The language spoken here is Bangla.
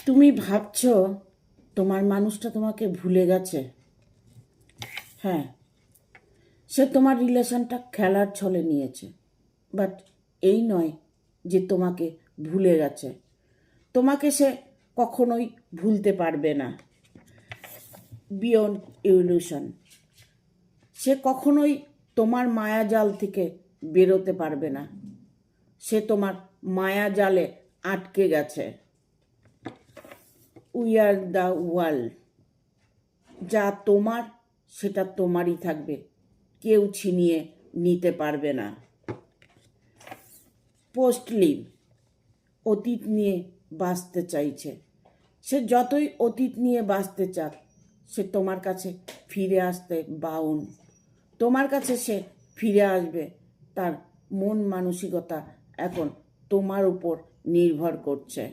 তুমি ভাবছো তোমার মানুষটা তোমাকে ভুলে গেছে। হ্যাঁ, সে তোমার রিলেশনটা খেলার ছলে নিয়েছে, বাট এই নয় যে তোমাকে ভুলে গেছে। তোমাকে সে কখনোই ভুলতে পারবে না। বিয়ন্ড ইলিউশন, সে কখনোই তোমার মায়াজাল থেকে বেরোতে পারবে না। সে তোমার মায়াজালে আটকে গেছে। উই আর দ্য ওয়ার্ল্ড, যা তোমার সেটা তোমারই থাকবে, কেউ ছিনিয়ে নিতে পারবে না। পোস্ট লিভ, অতীত নিয়ে বাঁচতে চাইছে। সে যতই অতীত নিয়ে বাঁচতে চাক, সে তোমার কাছে ফিরে আসতে বাউন্ড। তোমার কাছে সে ফিরে আসবে, তার মন মানসিকতা এখন তোমার উপর নির্ভর করছে।